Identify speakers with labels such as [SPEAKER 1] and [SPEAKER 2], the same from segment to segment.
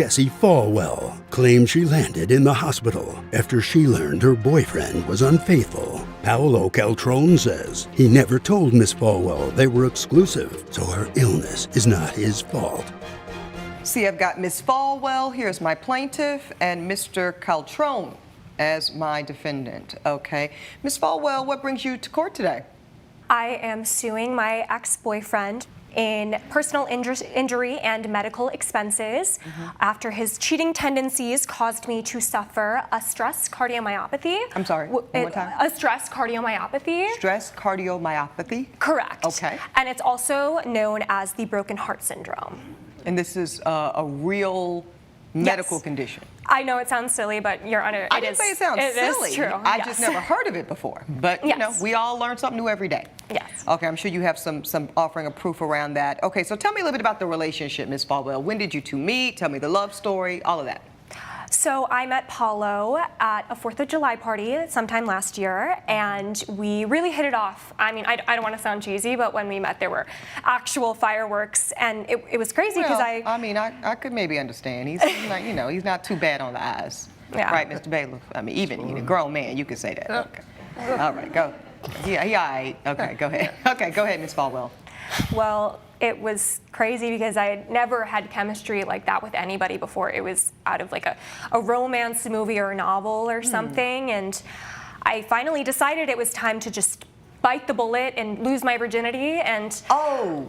[SPEAKER 1] Jessie Falwell claimed she landed in the hospital after she learned her boyfriend was unfaithful. Paolo Caltrone says he never told Miss Falwell they were exclusive, so her illness is not his fault.
[SPEAKER 2] See, I've got Miss Falwell here as my plaintiff and Mr. Caltrone as my defendant. Okay. Miss Falwell, what brings you to court today?
[SPEAKER 3] I am suing my ex-boyfriend in personal injury and medical expenses after his cheating tendencies caused me to suffer a stress cardiomyopathy.
[SPEAKER 2] I'm sorry, one more time.
[SPEAKER 3] A stress cardiomyopathy.
[SPEAKER 2] Stress cardiomyopathy?
[SPEAKER 3] Correct.
[SPEAKER 2] Okay.
[SPEAKER 3] And it's also known as the broken heart syndrome.
[SPEAKER 2] And this is a real medical condition?
[SPEAKER 3] I know it sounds silly, but Your Honor,
[SPEAKER 2] I didn't say it sounds silly.
[SPEAKER 3] It is true.
[SPEAKER 2] I just never heard of it before. But, you know, we all learn something new every day.
[SPEAKER 3] Yes.
[SPEAKER 2] Okay, I'm sure you have some offering of proof around that. Okay, so tell me a little bit about the relationship, Ms. Falwell. When did you two meet? Tell me the love story, all of that.
[SPEAKER 3] So I met Paulo at a 4th of July party sometime last year, and we really hit it off. I mean, I don't want to sound cheesy, but when we met, there were actual fireworks, and it was crazy because
[SPEAKER 2] I mean, I could maybe understand. He's not, you know, he's not too bad on the eyes.
[SPEAKER 3] Yeah.
[SPEAKER 2] Right, Mr. Bailiff? I mean, even a grown man, you could say that. Okay. All right, go. Yeah, all right. Okay, go ahead. Okay, go ahead, Ms. Falwell.
[SPEAKER 3] Well, it was crazy because I had never had chemistry like that with anybody before. It was out of like a romance movie or a novel or something, and I finally decided it was time to just bite the bullet and lose my virginity. And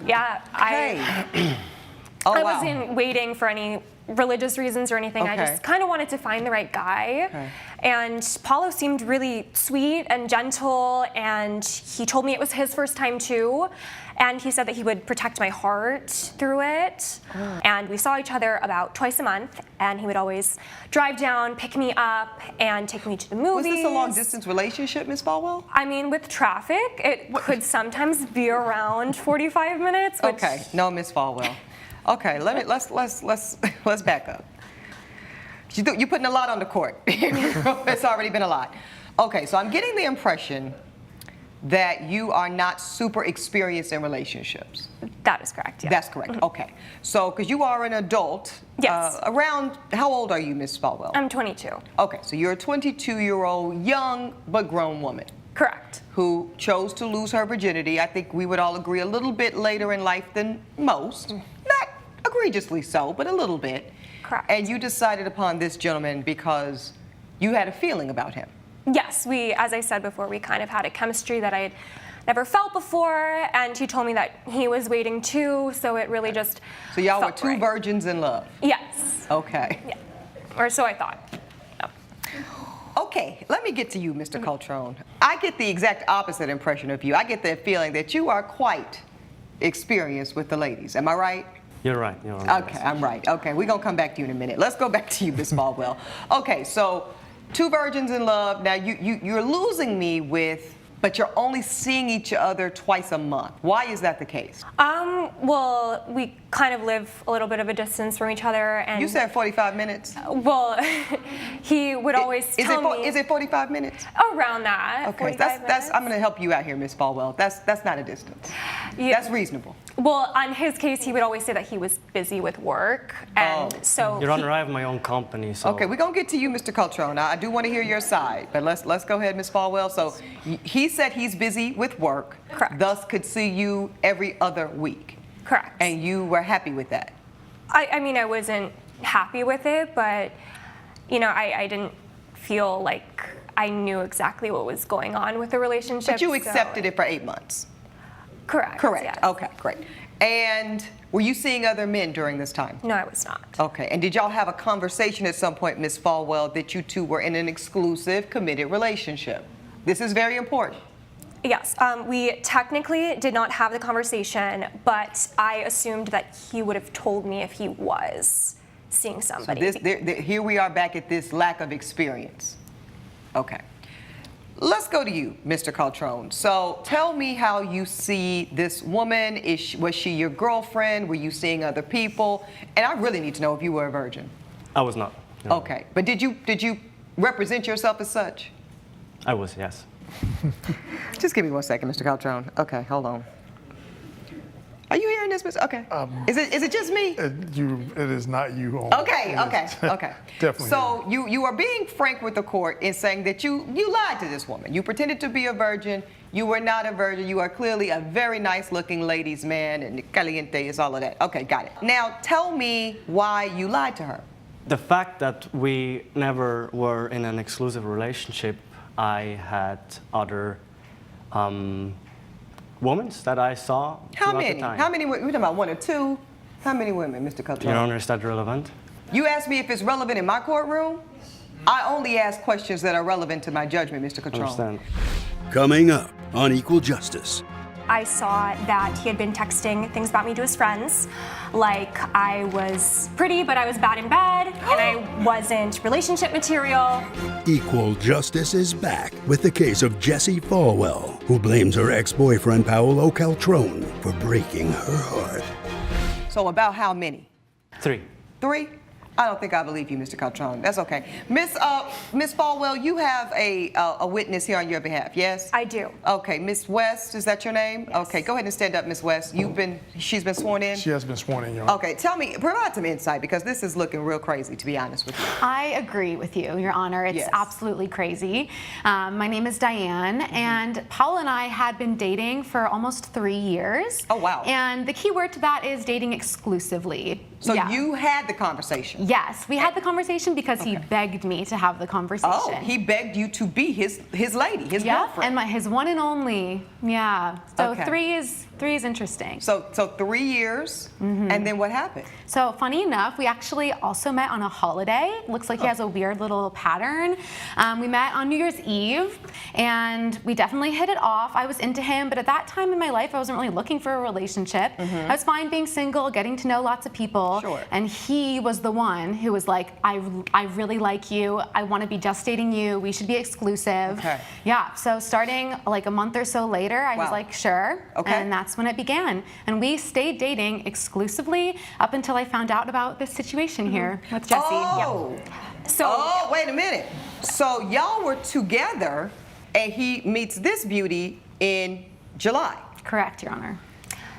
[SPEAKER 3] yeah,
[SPEAKER 2] okay.
[SPEAKER 3] I wasn't waiting for any religious reasons or anything. I just kind of wanted to find the right guy. And Paulo seemed really sweet and gentle, and he told me it was his first time too. And he said that he would protect my heart through it. And we saw each other about twice a month, and he would always drive down, pick me up, and take me to the movies.
[SPEAKER 2] Was this a long-distance relationship, Ms. Falwell?
[SPEAKER 3] I mean, with traffic, it could sometimes be around 45 minutes. Which...
[SPEAKER 2] Okay, no, Ms. Falwell. Okay, let's back up. You're putting a lot on the court. It's already been a lot. Okay, so I'm getting the impression that you are not super experienced in relationships.
[SPEAKER 3] That is correct, yeah.
[SPEAKER 2] That's correct, okay. So, because you are an adult.
[SPEAKER 3] Yes.
[SPEAKER 2] Around, how old are you, Ms. Falwell?
[SPEAKER 3] I'm 22.
[SPEAKER 2] Okay, so you're a 22-year-old young but grown woman.
[SPEAKER 3] Correct.
[SPEAKER 2] Who chose to lose her virginity, I think we would all agree, a little bit later in life than most. Not egregiously so, but a little bit.
[SPEAKER 3] Correct.
[SPEAKER 2] And you decided upon this gentleman because you had a feeling about him.
[SPEAKER 3] Yes, as I said before, we kind of had a chemistry that I had never felt before, and he told me that he was waiting too, so it really just
[SPEAKER 2] So y'all were two
[SPEAKER 3] right.
[SPEAKER 2] virgins in love?
[SPEAKER 3] Yes.
[SPEAKER 2] Okay.
[SPEAKER 3] Yeah. Or so I thought. No.
[SPEAKER 2] Okay, let me get to you, Mr. Caltrone. I get the exact opposite impression of you. I get the feeling that you are quite experienced with the ladies. Am I right?
[SPEAKER 4] You're right. You're right.
[SPEAKER 2] Okay, I'm right. Okay, we're going to come back to you in a minute. Let's go back to you, Ms. Falwell. Okay, so two virgins in love. Now, you're losing me with, but you're only seeing each other twice a month. Why is that the case?
[SPEAKER 3] Well, we kind of live a little bit of a distance from each other, and...
[SPEAKER 2] You said 45 minutes?
[SPEAKER 3] Well, he would always tell me...
[SPEAKER 2] Is it 45 minutes?
[SPEAKER 3] Around that.
[SPEAKER 2] Okay, I'm going to help you out here, Ms. Falwell. That's not a distance.
[SPEAKER 3] Yeah.
[SPEAKER 2] That's reasonable.
[SPEAKER 3] Well, on his case, he would always say that he was busy with work, and so...
[SPEAKER 4] Your Honor, I have my own company, so...
[SPEAKER 2] Okay, we're going to get to you, Mr. Caltrone. Now, I do want to hear your side, but let's go ahead, Ms. Falwell. So he said he's busy with work,
[SPEAKER 3] Correct.
[SPEAKER 2] Thus could see you every other week.
[SPEAKER 3] Correct.
[SPEAKER 2] And you were happy with that?
[SPEAKER 3] I mean, I wasn't happy with it, but, you know, I didn't feel like I knew exactly what was going on with the relationship.
[SPEAKER 2] But you accepted it for 8 months?
[SPEAKER 3] Correct.
[SPEAKER 2] Correct.
[SPEAKER 3] Yes.
[SPEAKER 2] Okay, great. And were you seeing other men during this time?
[SPEAKER 3] No, I was not.
[SPEAKER 2] Okay. And did y'all have a conversation at some point, Ms. Falwell, that you two were in an exclusive, committed relationship? This is very important.
[SPEAKER 3] Yes, we technically did not have the conversation, but I assumed that he would have told me if he was seeing somebody.
[SPEAKER 2] So here we are back at this lack of experience. Okay. Let's go to you, Mr. Caltrone. So tell me how you see this woman. Was she your girlfriend? Were you seeing other people? And I really need to know if you were a virgin.
[SPEAKER 4] I was not. No.
[SPEAKER 2] Okay. But did you represent yourself as such?
[SPEAKER 4] I was, yes.
[SPEAKER 2] Just give me 1 second, Mr. Caltrone. Okay, hold on. Are you hearing this, Mr.? Okay. Is it just me?
[SPEAKER 5] It is not you. Only.
[SPEAKER 2] Okay.
[SPEAKER 5] Definitely.
[SPEAKER 2] So you are being frank with the court in saying that you lied to this woman. You pretended to be a virgin. You were not a virgin. You are clearly a very nice-looking ladies' man, and caliente is all of that. Okay, got it. Now tell me why you lied to her.
[SPEAKER 4] The fact that we never were in an exclusive relationship, I had other women that I saw
[SPEAKER 2] How
[SPEAKER 4] throughout
[SPEAKER 2] many?
[SPEAKER 4] the time.
[SPEAKER 2] How many? We're talking about one or two. How many women, Mr. Cutler?
[SPEAKER 4] Your Honor, is that relevant?
[SPEAKER 2] You asked me if it's relevant in my courtroom. I only ask questions that are relevant to my judgment, Mr. Cutler.
[SPEAKER 4] Understand.
[SPEAKER 1] Coming up on Equal Justice.
[SPEAKER 3] I saw that he had been texting things about me to his friends, like I was pretty but I was bad in bed, and I wasn't relationship material.
[SPEAKER 1] Equal Justice is back with the case of Jessie Falwell, who blames her ex-boyfriend Paolo Caltrone for breaking her heart.
[SPEAKER 2] So about how many?
[SPEAKER 4] 3.
[SPEAKER 2] 3? I don't think I believe you, Mr. Caltrone. That's okay. Miss Falwell, you have a witness here on your behalf, yes?
[SPEAKER 3] I do.
[SPEAKER 2] Okay, Miss West, is that your name?
[SPEAKER 3] Yes.
[SPEAKER 2] Okay, go ahead and stand up, Miss West. She's been sworn in?
[SPEAKER 5] She has been sworn in, Your Honor.
[SPEAKER 2] Okay, provide some insight, because this is looking real crazy, to be honest with you.
[SPEAKER 6] I agree with you, Your Honor. It's
[SPEAKER 2] Yes.
[SPEAKER 6] absolutely crazy. My name is Diane, and Paul and I had been dating for almost 3 years.
[SPEAKER 2] Oh, wow.
[SPEAKER 6] And the key word to that is dating exclusively.
[SPEAKER 2] So
[SPEAKER 6] Yeah.
[SPEAKER 2] you had the conversation?
[SPEAKER 6] Yes, we had the conversation because he begged me to have the conversation.
[SPEAKER 2] Oh, he begged you to be his lady, his
[SPEAKER 6] yeah,
[SPEAKER 2] girlfriend.
[SPEAKER 6] and his one and only. Yeah. So
[SPEAKER 2] Okay.
[SPEAKER 6] three is interesting.
[SPEAKER 2] So 3 years, and then what happened?
[SPEAKER 6] So funny enough, we actually also met on a holiday. Looks like he has a weird little pattern. We met on New Year's Eve, and we definitely hit it off. I was into him, but at that time in my life, I wasn't really looking for a relationship. I was fine being single, getting to know lots of people.
[SPEAKER 2] Sure.
[SPEAKER 6] And he was the one who was like, I really like you. I want to be just dating you. We should be exclusive.
[SPEAKER 2] Okay.
[SPEAKER 6] Yeah. So starting like a month or so later, I was
[SPEAKER 2] Wow.
[SPEAKER 6] like, sure.
[SPEAKER 2] Okay.
[SPEAKER 6] And that's when it began. And we stayed dating exclusively up until I found out about this situation here with Jessie.
[SPEAKER 2] Oh.
[SPEAKER 3] So
[SPEAKER 2] Oh, wait a minute. So y'all were together, and he meets this beauty in July.
[SPEAKER 6] Correct, Your Honor.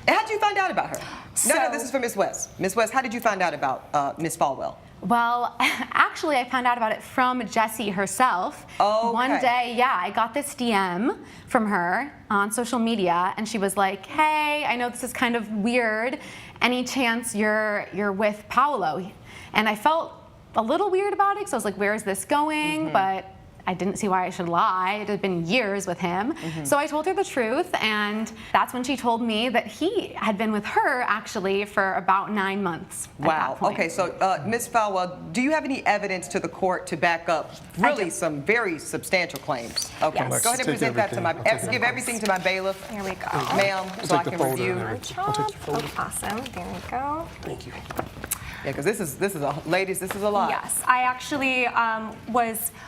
[SPEAKER 2] And how did you find out about her? No,
[SPEAKER 3] So-
[SPEAKER 2] this is for Miss West. Miss West, how did you find out about Miss Falwell?
[SPEAKER 6] Well, actually, I found out about it from Jessie herself.
[SPEAKER 2] Okay.
[SPEAKER 6] One day, yeah, I got this DM from her on social media, and she was like, "Hey, I know this is kind of weird. Any chance you're with Paolo?" And I felt a little weird about it, because I was like, "Where is this going?" But I didn't see why I should lie. It had been years with him. So I told her the truth, and that's when she told me that he had been with her actually for about 9 months. at
[SPEAKER 2] Wow.
[SPEAKER 6] that point.
[SPEAKER 2] Okay, so Miss Falwell, do you have any evidence to the court to back up really
[SPEAKER 6] do.
[SPEAKER 2] some very substantial claims? Okay,
[SPEAKER 6] Yes.
[SPEAKER 2] go ahead and
[SPEAKER 5] Take
[SPEAKER 2] present that to my,
[SPEAKER 5] everything.
[SPEAKER 2] give everything to my bailiff,
[SPEAKER 3] here we go.
[SPEAKER 2] ma'am, so I
[SPEAKER 5] take the
[SPEAKER 2] can
[SPEAKER 5] folder
[SPEAKER 2] review.
[SPEAKER 5] and everything. I'll take your folder.
[SPEAKER 3] Awesome. There we go.
[SPEAKER 5] Thank you.
[SPEAKER 2] Yeah, because this is ladies, this is a lot.
[SPEAKER 3] Yes, I actually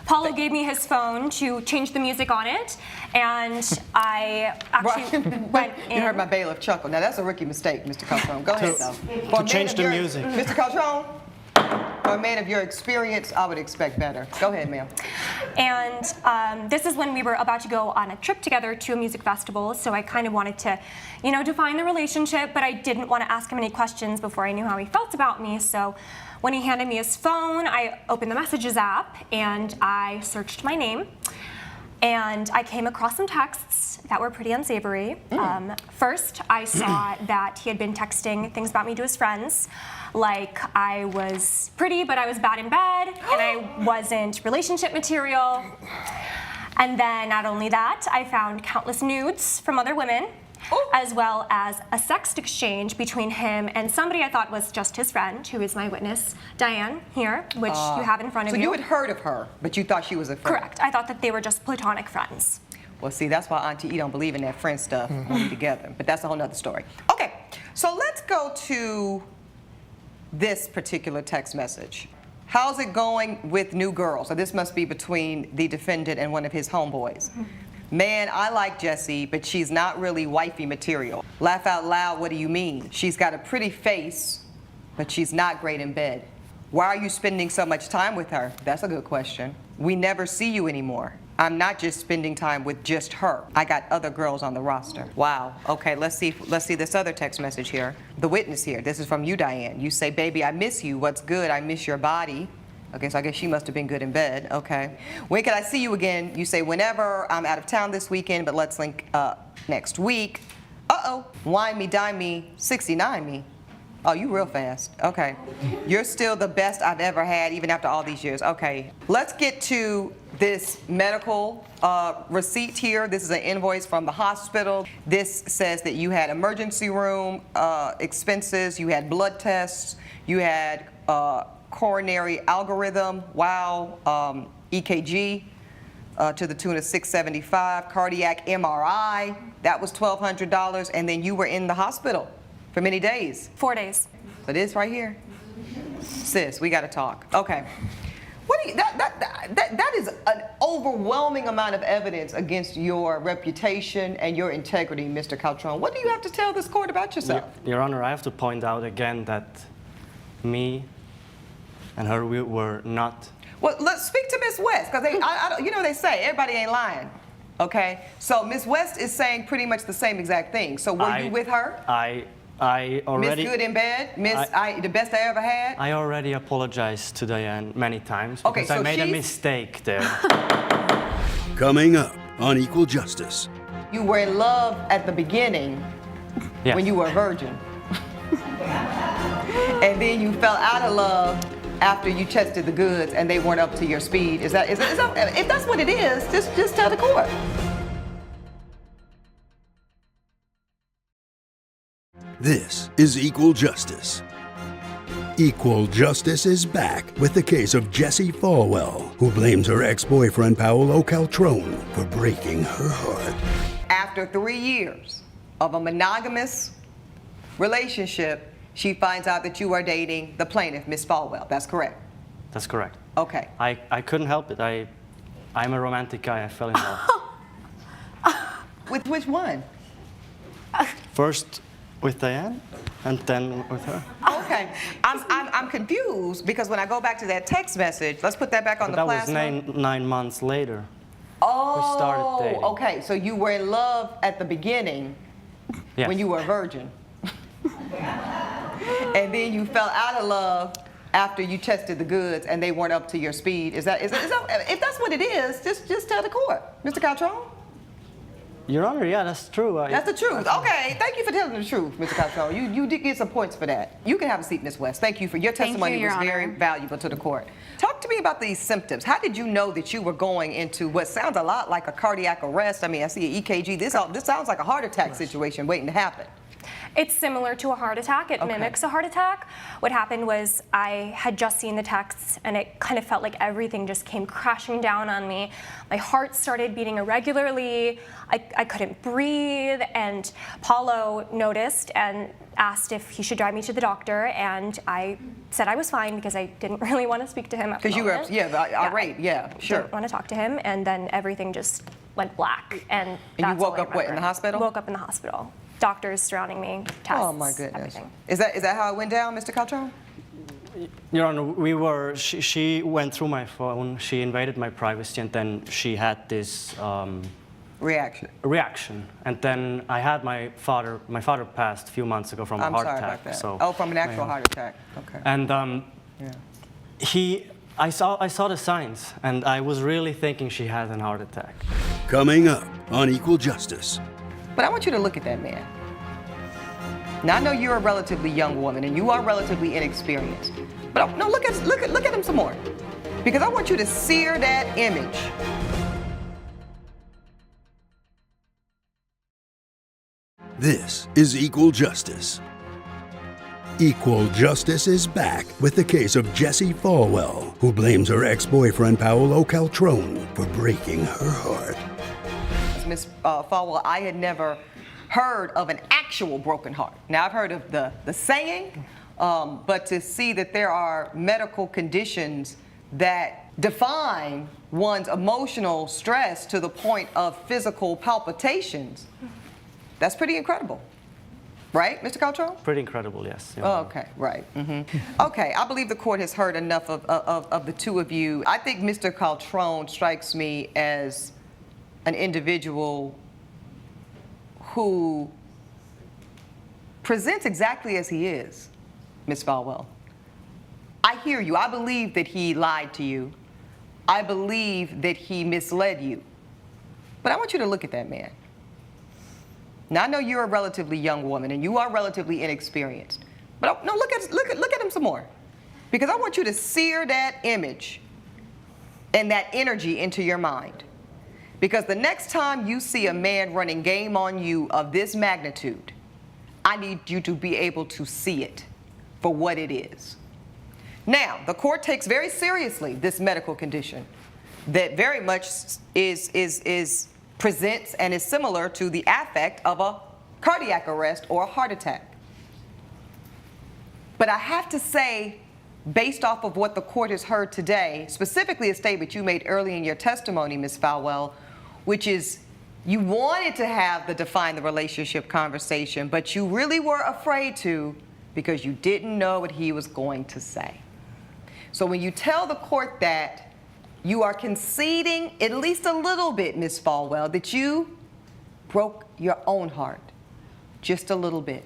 [SPEAKER 3] Paulo gave me his phone to change the music on it, and I actually went in.
[SPEAKER 2] You heard my bailiff chuckle. Now that's a rookie mistake, Mr. Caltrone. Go ahead, though. For a man
[SPEAKER 4] change
[SPEAKER 2] of
[SPEAKER 4] the
[SPEAKER 2] your-
[SPEAKER 4] music.
[SPEAKER 2] Mr. Caltrone, for a man of your experience, I would expect better. Go ahead, ma'am.
[SPEAKER 3] And this is when we were about to go on a trip together to a music festival, so I kind of wanted to, define the relationship, but I didn't want to ask him any questions before I knew how he felt about me. So when he handed me his phone, I opened the Messages app and I searched my name. And I came across some texts that were pretty unsavory. First, I saw that he had been texting things about me to his friends, like I was pretty but I was bad in bed, and I wasn't relationship material. And then not only that, I found countless nudes from other women, as well as a sext exchange between him and somebody I thought was just his friend, who is my witness, Diane, here, which you have in front of
[SPEAKER 2] So
[SPEAKER 3] you.
[SPEAKER 2] you had heard of her, but you thought she was a friend.
[SPEAKER 3] Correct. I thought that they were just platonic friends.
[SPEAKER 2] Well, see, that's why Auntie E don't believe in that friend stuff when we together. But that's a whole nother story. Okay, so let's go to this particular text message. How's it going with new girls? So this must be between the defendant and one of his homeboys. Man, I like Jessie, but she's not really wifey material. Laugh out loud, what do you mean? She's got a pretty face, but she's not great in bed. Why are you spending so much time with her? That's a good question. We never see you anymore. I'm not just spending time with just her. I got other girls on the roster. Wow. Okay, let's see this other text message here. The witness here. This is from you, Diane. You say, baby, I miss you. What's good? I miss your body. Okay, so I guess she must have been good in bed. Okay. When can I see you again? You say, whenever. I'm out of town this weekend, but let's link next week. Uh-oh. Wine me, dine me, 69 me. Oh, you real fast. Okay. You're still the best I've ever had, even after all these years. Okay. Let's get to this medical receipt here. This is an invoice from the hospital. This says that you had emergency room expenses, you had blood tests, you had coronary algorithm, wow, EKG to the tune of $675, cardiac MRI, that was $1,200, and then you were in the hospital for many days.
[SPEAKER 3] 4 days.
[SPEAKER 2] So this right here, sis, we got to talk. Okay, what do you, that is an overwhelming amount of evidence against your reputation and your integrity, Mr. Caltrone. What do you have to tell this court about yourself?
[SPEAKER 4] Your Honor, I have to point out again that me and her, we were not.
[SPEAKER 2] Well, let's speak to Miss West, because you know they say everybody ain't lying. Okay, so Miss West is saying pretty much the same exact thing. So were you with her?
[SPEAKER 4] I already.
[SPEAKER 2] Miss Good in Bed, the best I ever had.
[SPEAKER 4] I already apologized to Diane many times
[SPEAKER 2] Okay,
[SPEAKER 4] because
[SPEAKER 2] so
[SPEAKER 4] I made a mistake there.
[SPEAKER 1] Coming up on Equal Justice.
[SPEAKER 2] You were in love at the beginning
[SPEAKER 4] Yes.
[SPEAKER 2] when you were a virgin, and then you fell out of love after you tested the goods and they weren't up to your speed. Is that if that's what it is? Just tell the court.
[SPEAKER 1] This is Equal Justice. Equal Justice is back with the case of Jessie Falwell, who blames her ex-boyfriend Paolo Caltrone for breaking her heart.
[SPEAKER 2] After 3 years of a monogamous relationship, she finds out that you are dating the plaintiff, Miss Falwell. That's correct?
[SPEAKER 4] That's correct.
[SPEAKER 2] Okay.
[SPEAKER 4] I couldn't help it. I'm a romantic guy. I fell in love.
[SPEAKER 2] With which one?
[SPEAKER 4] First with Diane, and then with her.
[SPEAKER 2] Okay. I'm confused because when I go back to that text message, let's put that back on the
[SPEAKER 4] That
[SPEAKER 2] plasma.
[SPEAKER 4] was 9 months later.
[SPEAKER 2] Oh,
[SPEAKER 4] We started dating.
[SPEAKER 2] okay. So you were in love at the beginning
[SPEAKER 4] Yes.
[SPEAKER 2] when you were a virgin. And then you fell out of love after you tested the goods and they weren't up to your speed. Is that if that's what it is, just tell the court. Mr. Caltrone?
[SPEAKER 4] Your Honor, yeah, that's true.
[SPEAKER 2] That's the truth. Okay, thank you for telling the truth, Mr. Caltrone. You did get some points for that. You can have a seat, Ms. West. Thank you for your testimony.
[SPEAKER 6] Your
[SPEAKER 2] was very
[SPEAKER 6] Honor.
[SPEAKER 2] valuable to the court. Talk to me about these symptoms. How did you know that you were going into what sounds a lot like a cardiac arrest? I mean, I see an EKG. This sounds like a heart attack situation waiting to happen.
[SPEAKER 3] It's similar to a heart attack. It mimics a heart attack. What happened was I had just seen the texts and it kind of felt like everything just came crashing down on me. My heart started beating irregularly. I couldn't breathe, and Paulo noticed and asked if he should drive me to the doctor, and I said I was fine because I didn't really want to speak to him at the
[SPEAKER 2] Because you were,
[SPEAKER 3] moment.
[SPEAKER 2] irate, yeah, sure.
[SPEAKER 3] Didn't want to talk to him, and then everything just went black, and
[SPEAKER 2] you
[SPEAKER 3] that's all
[SPEAKER 2] woke
[SPEAKER 3] I
[SPEAKER 2] up, what, in
[SPEAKER 3] remember.
[SPEAKER 2] the hospital?
[SPEAKER 3] Woke up in the hospital. Doctors surrounding me, tests,
[SPEAKER 2] Oh my goodness.
[SPEAKER 3] everything.
[SPEAKER 2] Is that how it went down, Mr. Caltrone?
[SPEAKER 4] Your Honor, she went through my phone, she invaded my privacy, and then she had this
[SPEAKER 2] Reaction.
[SPEAKER 4] And then I had my father passed a few months ago from a
[SPEAKER 2] I'm
[SPEAKER 4] heart
[SPEAKER 2] sorry
[SPEAKER 4] attack.
[SPEAKER 2] about that.
[SPEAKER 4] So,
[SPEAKER 2] Oh, from an actual heart attack. Okay.
[SPEAKER 4] And
[SPEAKER 2] Yeah.
[SPEAKER 4] I saw the signs, and I was really thinking she had a heart attack.
[SPEAKER 1] Coming up on Equal Justice.
[SPEAKER 2] But I want you to look at that man. Now I know you're a relatively young woman and you are relatively inexperienced. But no, look at him some more. Because I want you to sear that image.
[SPEAKER 1] This is Equal Justice. Equal Justice is back with the case of Jessie Falwell, who blames her ex-boyfriend Paolo Caltrone for breaking her heart.
[SPEAKER 2] Ms. Falwell, I had never heard of an actual broken heart. Now I've heard of the saying, but to see that there are medical conditions that define one's emotional stress to the point of physical palpitations, that's pretty incredible. Right, Mr. Caltrone?
[SPEAKER 4] Pretty incredible, yes. Your
[SPEAKER 2] Oh,
[SPEAKER 4] Honor.
[SPEAKER 2] okay, right. Okay, I believe the court has heard enough of the two of you. I think Mr. Caltrone strikes me as an individual who presents exactly as he is, Ms. Falwell. I hear you. I believe that he lied to you. I believe that he misled you. But I want you to look at that man. Now, I know you're a relatively young woman and you are relatively inexperienced. But no, look at him some more. Because I want you to sear that image and that energy into your mind. Because the next time you see a man running game on you of this magnitude, I need you to be able to see it for what it is. Now, the court takes very seriously this medical condition that very much presents and is similar to the affect of a cardiac arrest or a heart attack. But I have to say, based off of what the court has heard today, specifically a statement you made early in your testimony, Ms. Falwell, which is you wanted to have the define the relationship conversation, but you really were afraid to because you didn't know what he was going to say. So when you tell the court that, you are conceding at least a little bit, Ms. Falwell, that you broke your own heart just a little bit.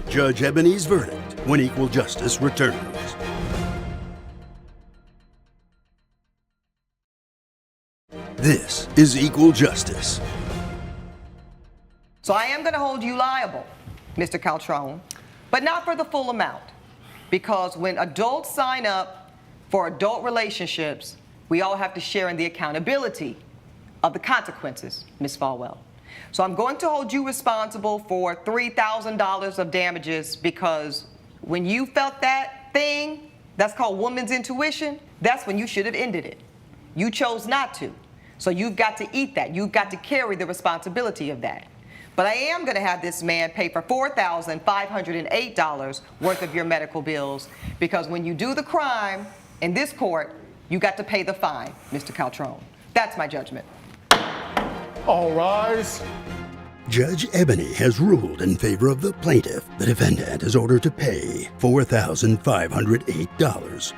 [SPEAKER 1] Judge Eboni's verdict when Equal Justice returns. This is Equal Justice.
[SPEAKER 2] So I am going to hold you liable, Mr. Caltrone, but not for the full amount. Because when adults sign up for adult relationships, we all have to share in the accountability of the consequences, Ms. Falwell. So I'm going to hold you responsible for $3,000 of damages because when you felt that thing, that's called woman's intuition, that's when you should have ended it. You chose not to. So you've got to eat that. You've got to carry the responsibility of that. But I am going to have this man pay for $4,508 worth of your medical bills because when you do the crime in this court, you got to pay the fine, Mr. Caltrone. That's my judgment.
[SPEAKER 5] All rise.
[SPEAKER 1] Judge Eboni has ruled in favor of the plaintiff. The defendant is ordered to pay $4,508.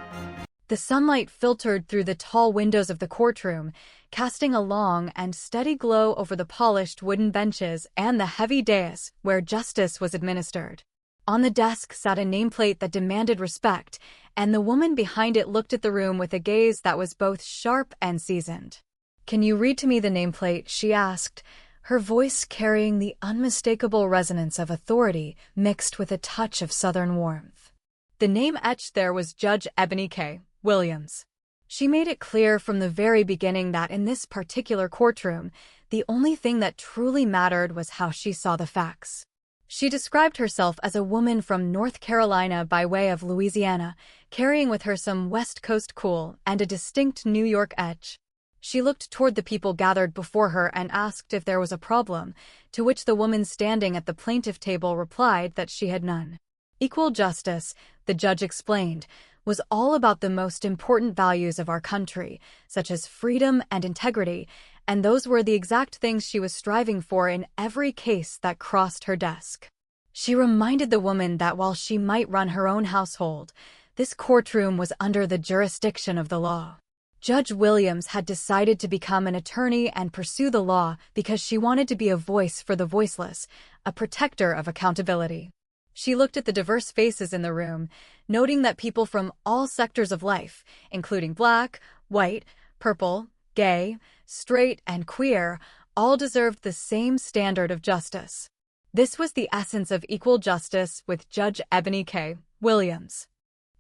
[SPEAKER 7] The sunlight filtered through the tall windows of the courtroom, casting a long and steady glow over the polished wooden benches and the heavy dais where justice was administered. On the desk sat a nameplate that demanded respect, and the woman behind it looked at the room with a gaze that was both sharp and seasoned. "Can you read to me the nameplate?" she asked, her voice carrying the unmistakable resonance of authority mixed with a touch of Southern warmth. The name etched there was Judge Eboni K. Williams. She made it clear from the very beginning that in this particular courtroom, the only thing that truly mattered was how she saw the facts. She described herself as a woman from North Carolina by way of Louisiana, carrying with her some West Coast cool and a distinct New York edge. She looked toward the people gathered before her and asked if there was a problem, to which the woman standing at the plaintiff table replied that she had none. Equal justice, the judge explained, was all about the most important values of our country, such as freedom and integrity, and those were the exact things she was striving for in every case that crossed her desk. She reminded the woman that while she might run her own household, this courtroom was under the jurisdiction of the law. Judge Williams had decided to become an attorney and pursue the law because she wanted to be a voice for the voiceless, a protector of accountability. She looked at the diverse faces in the room, noting that people from all sectors of life, including black, white, purple, gay, straight, and queer, all deserved the same standard of justice. This was the essence of Equal Justice with Judge Eboni K. Williams.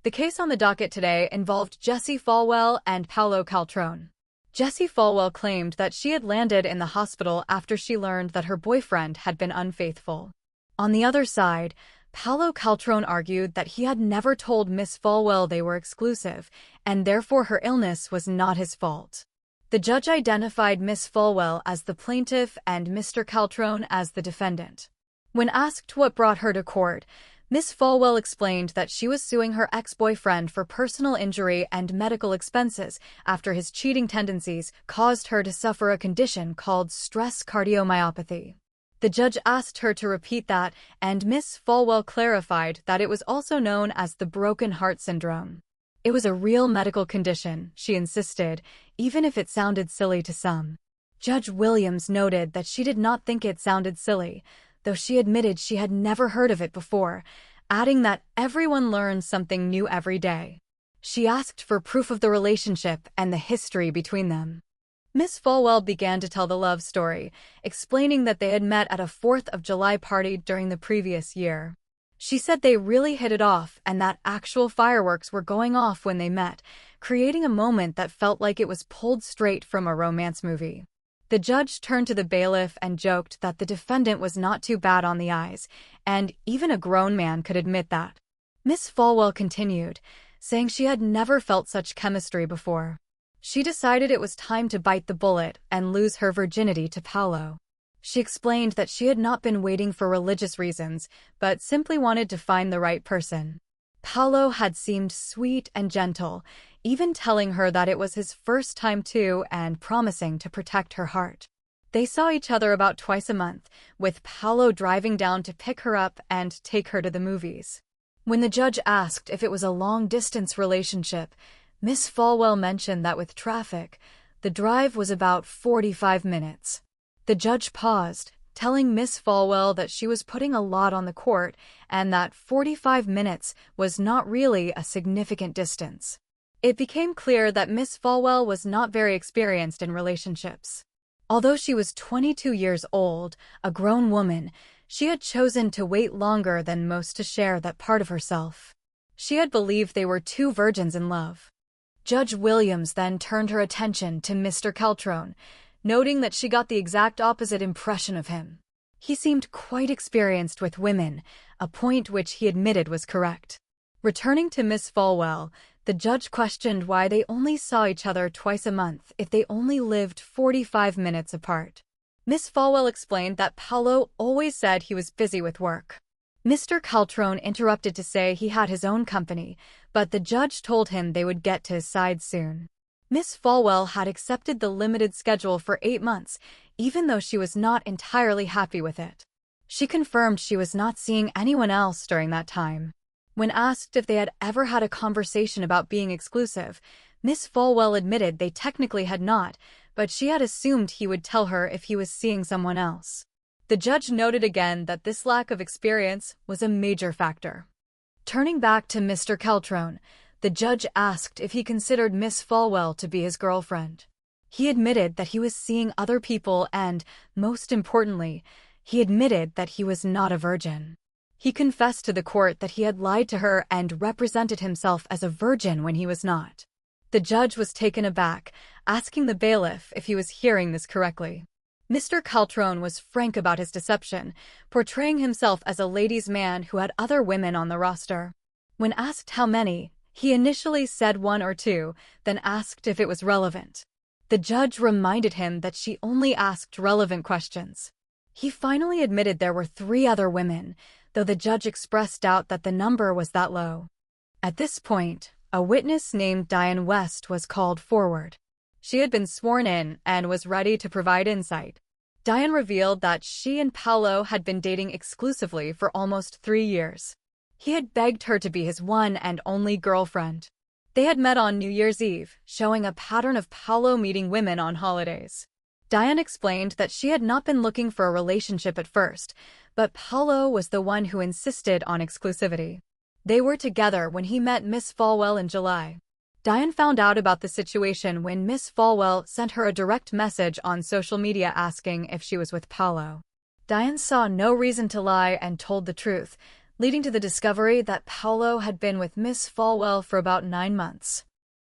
[SPEAKER 7] The case on the docket today involved Jessie Falwell and Paulo Caltrone. Jessie Falwell claimed that she had landed in the hospital after she learned that her boyfriend had been unfaithful. On the other side, Paulo Caltrone argued that he had never told Miss Falwell they were exclusive, and therefore her illness was not his fault. The judge identified Miss Falwell as the plaintiff and Mr. Caltrone as the defendant. When asked what brought her to court, Miss Falwell explained that she was suing her ex-boyfriend for personal injury and medical expenses after his cheating tendencies caused her to suffer a condition called stress cardiomyopathy. The judge asked her to repeat that, and Miss Falwell clarified that it was also known as the broken heart syndrome. It was a real medical condition, she insisted, even if it sounded silly to some. Judge Williams noted that she did not think it sounded silly, though she admitted she had never heard of it before, adding that everyone learns something new every day. She asked for proof of the relationship and the history between them. Miss Falwell began to tell the love story, explaining that they had met at a 4th of July party during the previous year. She said they really hit it off and that actual fireworks were going off when they met, creating a moment that felt like it was pulled straight from a romance movie. The judge turned to the bailiff and joked that the defendant was not too bad on the eyes, and even a grown man could admit that. Miss Falwell continued, saying she had never felt such chemistry before. She decided it was time to bite the bullet and lose her virginity to Paolo. She explained that she had not been waiting for religious reasons, but simply wanted to find the right person. Paolo had seemed sweet and gentle, even telling her that it was his first time too and promising to protect her heart. They saw each other about twice a month, with Paolo driving down to pick her up and take her to the movies. When the judge asked if it was a long-distance relationship, Miss Falwell mentioned that with traffic, the drive was about 45 minutes. The judge paused, telling Miss Falwell that she was putting a lot on the court and that 45 minutes was not really a significant distance. It became clear that Miss Falwell was not very experienced in relationships. Although she was 22 years old, a grown woman, she had chosen to wait longer than most to share that part of herself. She had believed they were two virgins in love. Judge Williams then turned her attention to Mr. Caltrone, noting that she got the exact opposite impression of him. He seemed quite experienced with women, a point which he admitted was correct. Returning to Miss Falwell, the judge questioned why they only saw each other twice a month if they only lived 45 minutes apart. Miss Falwell explained that Paolo always said he was busy with work. Mr. Caltrone interrupted to say he had his own company, but the judge told him they would get to his side soon. Miss Falwell had accepted the limited schedule for 8 months, even though she was not entirely happy with it. She confirmed she was not seeing anyone else during that time. When asked if they had ever had a conversation about being exclusive, Miss Falwell admitted they technically had not, but she had assumed he would tell her if he was seeing someone else. The judge noted again that this lack of experience was a major factor. Turning back to Mr. Caltrone, the judge asked if he considered Miss Falwell to be his girlfriend. He admitted that he was seeing other people and, most importantly, he admitted that he was not a virgin. He confessed to the court that he had lied to her and represented himself as a virgin when he was not. The judge was taken aback, asking the bailiff if he was hearing this correctly. Mr. Caltrone was frank about his deception, portraying himself as a ladies' man who had other women on the roster. When asked how many, he initially said 1 or 2, then asked if it was relevant. The judge reminded him that she only asked relevant questions. He finally admitted there were 3 other women, though the judge expressed doubt that the number was that low. At this point, a witness named Diane West was called forward. She had been sworn in and was ready to provide insight. Diane revealed that she and Paolo had been dating exclusively for almost 3 years. He had begged her to be his one and only girlfriend. They had met on New Year's Eve, showing a pattern of Paolo meeting women on holidays. Diane explained that she had not been looking for a relationship at first, but Paolo was the one who insisted on exclusivity. They were together when he met Miss Falwell in July. Diane found out about the situation when Miss Falwell sent her a direct message on social media asking if she was with Paolo. Diane saw no reason to lie and told the truth, leading to the discovery that Paolo had been with Miss Falwell for about 9 months.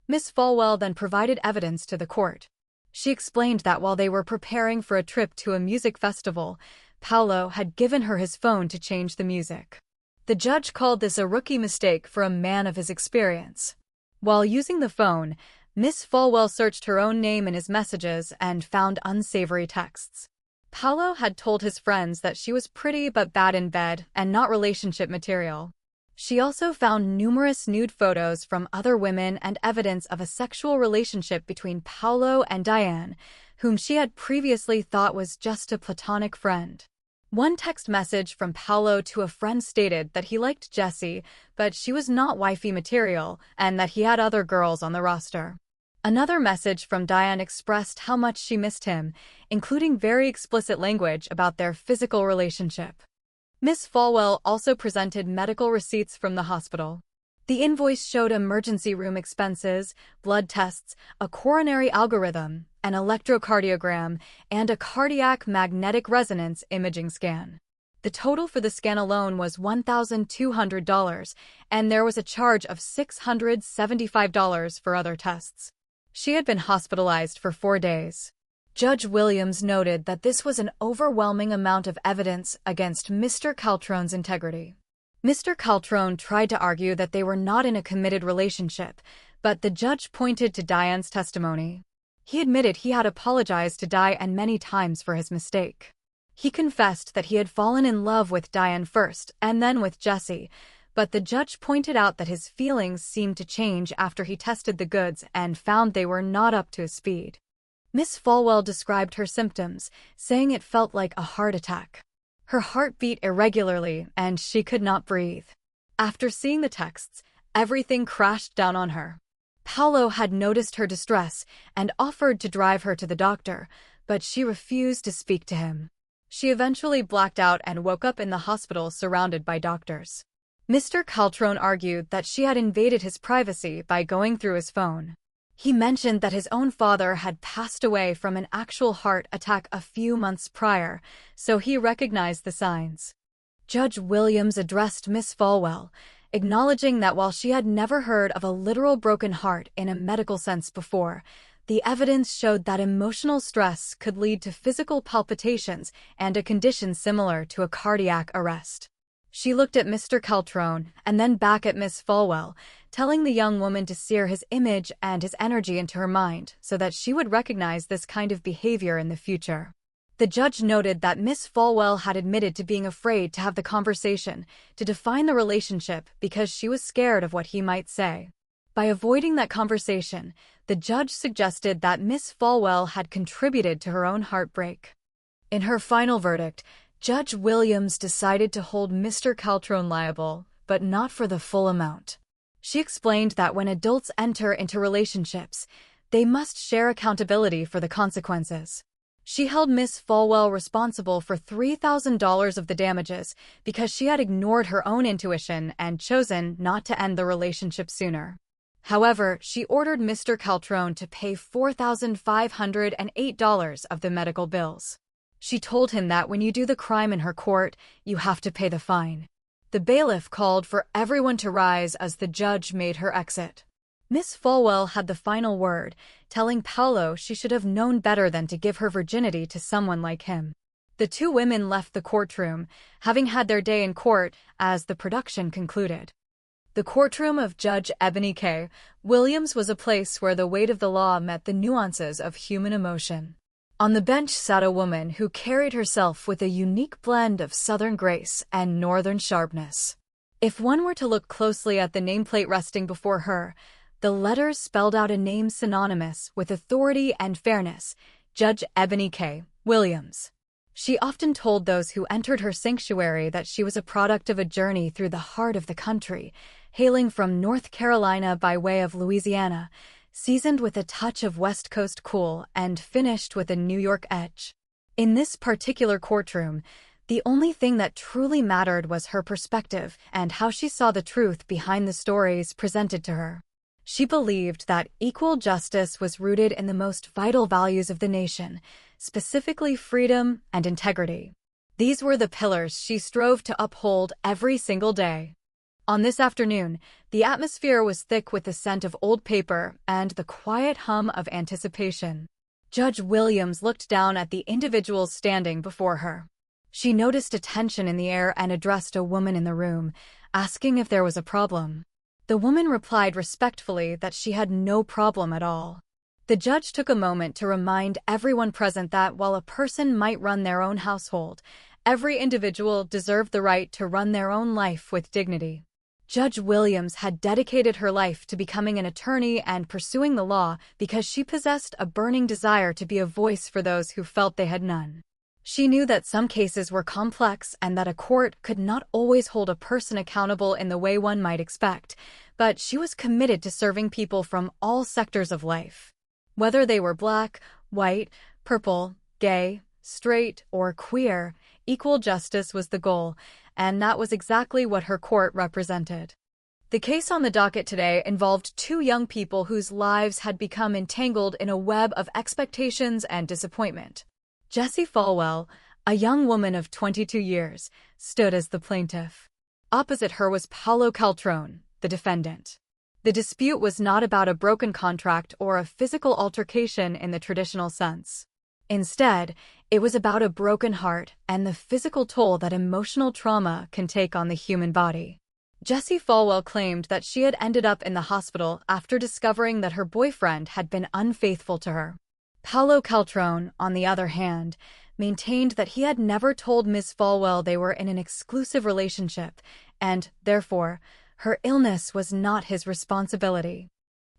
[SPEAKER 7] Miss Falwell then provided evidence to the court. She explained that while they were preparing for a trip to a music festival, Paolo had given her his phone to change the music. The judge called this a rookie mistake for a man of his experience. While using the phone, Miss Falwell searched her own name in his messages and found unsavory texts. Paolo had told his friends that she was pretty but bad in bed and not relationship material. She also found numerous nude photos from other women and evidence of a sexual relationship between Paolo and Diane, whom she had previously thought was just a platonic friend. One text message from Paolo to a friend stated that he liked Jessie, but she was not wifey material, and that he had other girls on the roster. Another message from Diane expressed how much she missed him, including very explicit language about their physical relationship. Miss Falwell also presented medical receipts from the hospital. The invoice showed emergency room expenses, blood tests, a coronary algorithm, an electrocardiogram, and a cardiac magnetic resonance imaging scan. The total for the scan alone was $1,200, and there was a charge of $675 for other tests. She had been hospitalized for 4 days. Judge Williams noted that this was an overwhelming amount of evidence against Mr. Caltrone's integrity. Mr. Caltrone tried to argue that they were not in a committed relationship, but the judge pointed to Diane's testimony. He admitted he had apologized to Diane many times for his mistake. He confessed that he had fallen in love with Diane first and then with Jessie, but the judge pointed out that his feelings seemed to change after he tested the goods and found they were not up to his speed. Miss Falwell described her symptoms, saying it felt like a heart attack. Her heart beat irregularly, and she could not breathe. After seeing the texts, everything crashed down on her. Paolo had noticed her distress and offered to drive her to the doctor, but she refused to speak to him. She eventually blacked out and woke up in the hospital surrounded by doctors. Mr. Caltrone argued that she had invaded his privacy by going through his phone. He mentioned that his own father had passed away from an actual heart attack a few months prior, so he recognized the signs. Judge Williams addressed Miss Falwell, acknowledging that while she had never heard of a literal broken heart in a medical sense before, the evidence showed that emotional stress could lead to physical palpitations and a condition similar to a cardiac arrest. She looked at Mr. Caltrone and then back at Miss Falwell, telling the young woman to sear his image and his energy into her mind so that she would recognize this kind of behavior in the future. The judge noted that Miss Falwell had admitted to being afraid to have the conversation, to define the relationship because she was scared of what he might say. By avoiding that conversation, the judge suggested that Miss Falwell had contributed to her own heartbreak. In her final verdict, Judge Williams decided to hold Mr. Caltrone liable, but not for the full amount. She explained that when adults enter into relationships, they must share accountability for the consequences. She held Miss Falwell responsible for $3,000 of the damages because she had ignored her own intuition and chosen not to end the relationship sooner. However, she ordered Mr. Caltrone to pay $4,508 of the medical bills. She told him that when you do the crime in her court, you have to pay the fine. The bailiff called for everyone to rise as the judge made her exit. Miss Falwell had the final word, telling Paolo she should have known better than to give her virginity to someone like him. The two women left the courtroom, having had their day in court, as the production concluded. The courtroom of Judge Eboni K. Williams was a place where the weight of the law met the nuances of human emotion. On the bench sat a woman who carried herself with a unique blend of Southern grace and Northern sharpness. If one were to look closely at the nameplate resting before her, the letters spelled out a name synonymous with authority and fairness: Judge Eboni K. Williams. She often told those who entered her sanctuary that she was a product of a journey through the heart of the country, hailing from North Carolina by way of Louisiana, seasoned with a touch of West Coast cool and finished with a New York edge. In this particular courtroom, the only thing that truly mattered was her perspective and how she saw the truth behind the stories presented to her. She believed that equal justice was rooted in the most vital values of the nation, specifically freedom and integrity. These were the pillars she strove to uphold every single day. On this afternoon, the atmosphere was thick with the scent of old paper and the quiet hum of anticipation. Judge Williams looked down at the individuals standing before her. She noticed a tension in the air and addressed a woman in the room, asking if there was a problem. The woman replied respectfully that she had no problem at all. The judge took a moment to remind everyone present that while a person might run their own household, every individual deserved the right to run their own life with dignity. Judge Williams had dedicated her life to becoming an attorney and pursuing the law because she possessed a burning desire to be a voice for those who felt they had none. She knew that some cases were complex and that a court could not always hold a person accountable in the way one might expect, but she was committed to serving people from all sectors of life. Whether they were black, white, purple, gay, straight, or queer, equal justice was the goal, and that was exactly what her court represented. The case on the docket today involved two young people whose lives had become entangled in a web of expectations and disappointment. Jessie Falwell, a young woman of 22 years, stood as the plaintiff. Opposite her was Paulo Caltrone, the defendant. The dispute was not about a broken contract or a physical altercation in the traditional sense. Instead, it was about a broken heart and the physical toll that emotional trauma can take on the human body. Jessie Falwell claimed that she had ended up in the hospital after discovering that her boyfriend had been unfaithful to her. Paulo Caltrone, on the other hand, maintained that he had never told Ms. Falwell they were in an exclusive relationship, and, therefore, her illness was not his responsibility.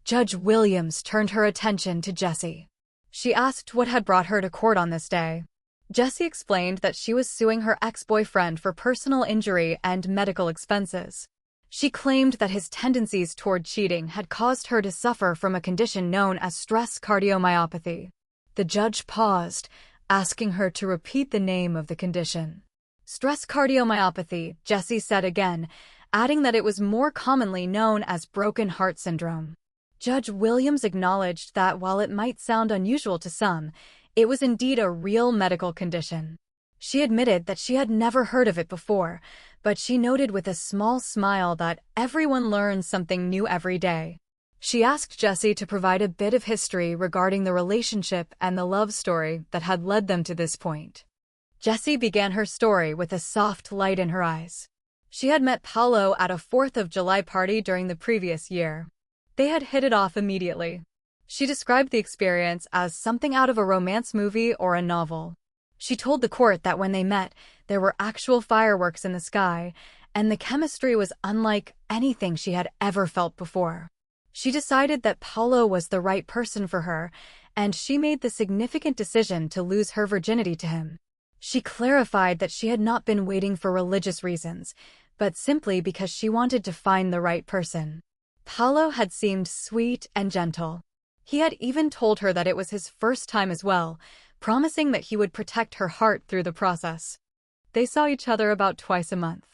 [SPEAKER 7] Judge Williams turned her attention to Jessie. She asked what had brought her to court on this day. Jessie explained that she was suing her ex-boyfriend for personal injury and medical expenses. She claimed that his tendencies toward cheating had caused her to suffer from a condition known as stress cardiomyopathy. The judge paused, asking her to repeat the name of the condition. Stress cardiomyopathy, Jessie said again, adding that it was more commonly known as broken heart syndrome. Judge Williams acknowledged that while it might sound unusual to some, it was indeed a real medical condition. She admitted that she had never heard of it before, but she noted with a small smile that everyone learns something new every day. She asked Jessie to provide a bit of history regarding the relationship and the love story that had led them to this point. Jessie began her story with a soft light in her eyes. She had met Paulo at a 4th of July party during the previous year. They had hit it off immediately. She described the experience as something out of a romance movie or a novel. She told the court that when they met, there were actual fireworks in the sky, and the chemistry was unlike anything she had ever felt before. She decided that Paulo was the right person for her, and she made the significant decision to lose her virginity to him. She clarified that she had not been waiting for religious reasons, but simply because she wanted to find the right person. Paulo had seemed sweet and gentle. He had even told her that it was his first time as well, promising that he would protect her heart through the process. They saw each other about twice a month.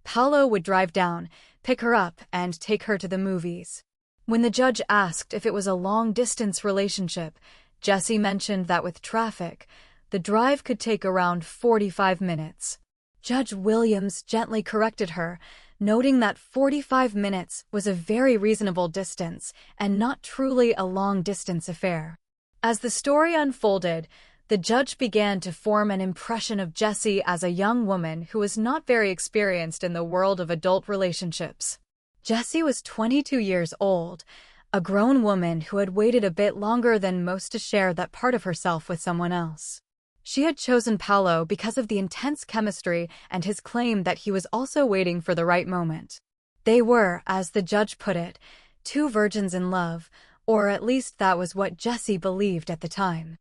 [SPEAKER 7] Paulo would drive down, pick her up, and take her to the movies. When the judge asked if it was a long-distance relationship, Jessie mentioned that with traffic, the drive could take around 45 minutes. Judge Williams gently corrected her, noting that 45 minutes was a very reasonable distance and not truly a long-distance affair. As the story unfolded, the judge began to form an impression of Jessie as a young woman who was not very experienced in the world of adult relationships. Jessie was 22 years old, a grown woman who had waited a bit longer than most to share that part of herself with someone else. She had chosen Paulo because of the intense chemistry and his claim that he was also waiting for the right moment. They were, as the judge put it, two virgins in love, or at least that was what Jessie believed at the time.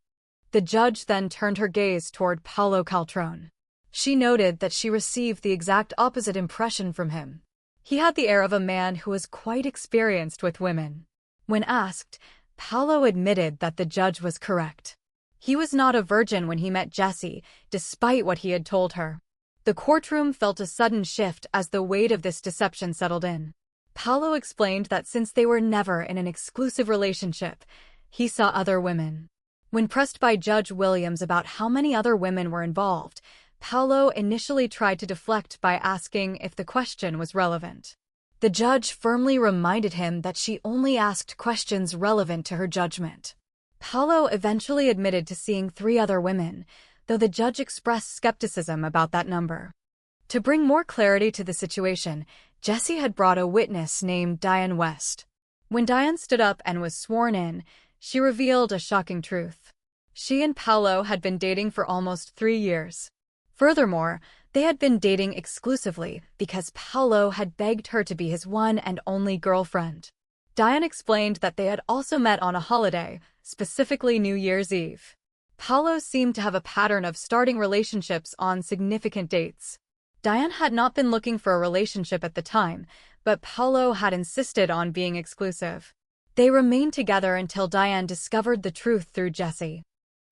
[SPEAKER 7] The judge then turned her gaze toward Paulo Caltrone. She noted that she received the exact opposite impression from him. He had the air of a man who was quite experienced with women. When asked, Paulo admitted that the judge was correct. He was not a virgin when he met Jessie, despite what he had told her. The courtroom felt a sudden shift as the weight of this deception settled in. Paulo explained that since they were never in an exclusive relationship, he saw other women. When pressed by Judge Williams about how many other women were involved, Paulo initially tried to deflect by asking if the question was relevant. The judge firmly reminded him that she only asked questions relevant to her judgment. Paulo eventually admitted to seeing 3 other women, though the judge expressed skepticism about that number. To bring more clarity to the situation, Jessie had brought a witness named Diane West. When Diane stood up and was sworn in, she revealed a shocking truth. She and Paulo had been dating for almost 3 years. Furthermore, they had been dating exclusively because Paulo had begged her to be his one and only girlfriend. Diane explained that they had also met on a holiday, specifically New Year's Eve. Paolo seemed to have a pattern of starting relationships on significant dates. Diane had not been looking for a relationship at the time, but Paolo had insisted on being exclusive. They remained together until Diane discovered the truth through Jesse.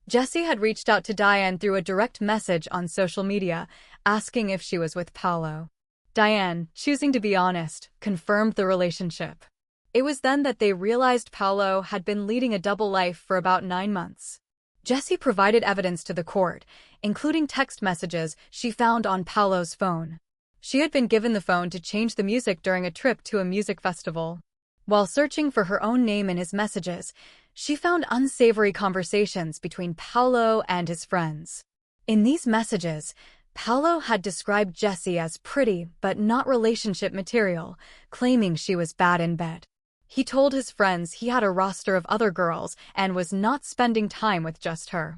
[SPEAKER 7] Jesse had reached out to Diane through a direct message on social media, asking if she was with Paolo. Diane, choosing to be honest, confirmed the relationship. It was then that they realized Paolo had been leading a double life for about 9 months. Jesse provided evidence to the court, including text messages she found on Paolo's phone. She had been given the phone to change the music during a trip to a music festival. While searching for her own name in his messages, she found unsavory conversations between Paolo and his friends. In these messages, Paolo had described Jesse as pretty but not relationship material, claiming she was bad in bed. He told his friends he had a roster of other girls and was not spending time with just her.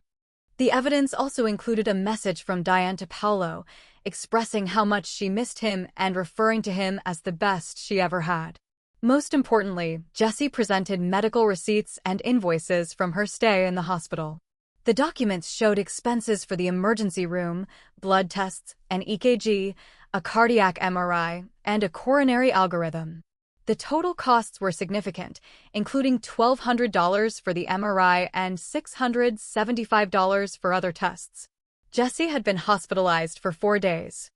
[SPEAKER 7] The evidence also included a message from Diane to Paolo, expressing how much she missed him and referring to him as the best she ever had. Most importantly, Jesse presented medical receipts and invoices from her stay in the hospital. The documents showed expenses for the emergency room, blood tests, an EKG, a cardiac MRI, and a coronary algorithm. The total costs were significant, including $1,200 for the MRI and $675 for other tests. Jesse had been hospitalized for 4 days.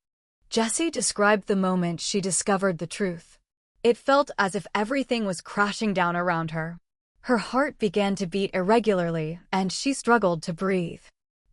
[SPEAKER 7] Jesse described the moment she discovered the truth. It felt as if everything was crashing down around her. Her heart began to beat irregularly, and she struggled to breathe.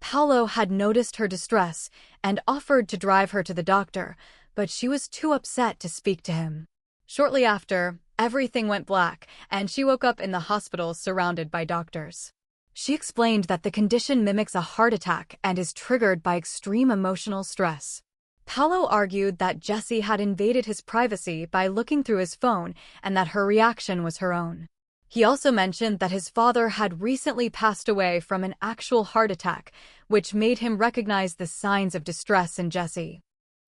[SPEAKER 7] Paolo had noticed her distress and offered to drive her to the doctor, but she was too upset to speak to him. Shortly after, everything went black, and she woke up in the hospital surrounded by doctors. She explained that the condition mimics a heart attack and is triggered by extreme emotional stress. Paolo argued that Jesse had invaded his privacy by looking through his phone and that her reaction was her own. He also mentioned that his father had recently passed away from an actual heart attack, which made him recognize the signs of distress in Jesse.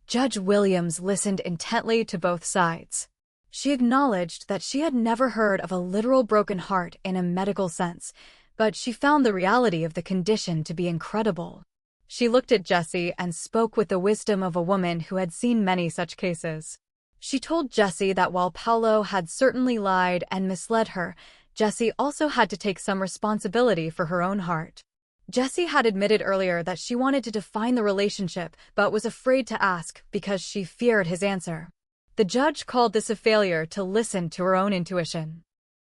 [SPEAKER 7] Judge Williams listened intently to both sides. She acknowledged that she had never heard of a literal broken heart in a medical sense, but she found the reality of the condition to be incredible. She looked at Jesse and spoke with the wisdom of a woman who had seen many such cases. She told Jesse that while Paolo had certainly lied and misled her, Jesse also had to take some responsibility for her own heart. Jesse had admitted earlier that she wanted to define the relationship but was afraid to ask because she feared his answer. The judge called this a failure to listen to her own intuition.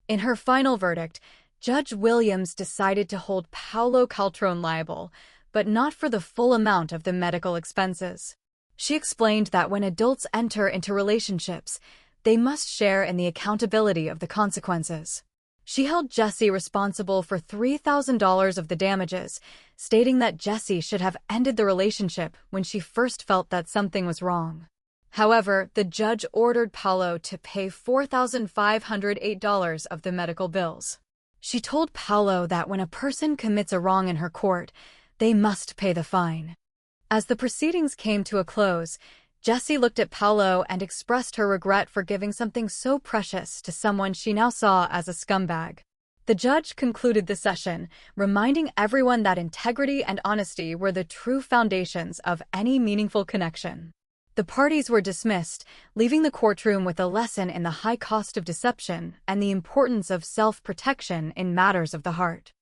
[SPEAKER 7] In her final verdict, Judge Williams decided to hold Paolo Caltrone liable, but not for the full amount of the medical expenses. She explained that when adults enter into relationships, they must share in the accountability of the consequences. She held Jesse responsible for $3,000 of the damages, stating that Jesse should have ended the relationship when she first felt that something was wrong. However, the judge ordered Paolo to pay $4,508 of the medical bills. She told Paolo that when a person commits a wrong in her court, they must pay the fine. As the proceedings came to a close, Jesse looked at Paolo and expressed her regret for giving something so precious to someone she now saw as a scumbag. The judge concluded the session, reminding everyone that integrity and honesty were the true foundations of any meaningful connection. The parties were dismissed, leaving the courtroom with a lesson in the high cost of deception and the importance of self-protection in matters of the heart.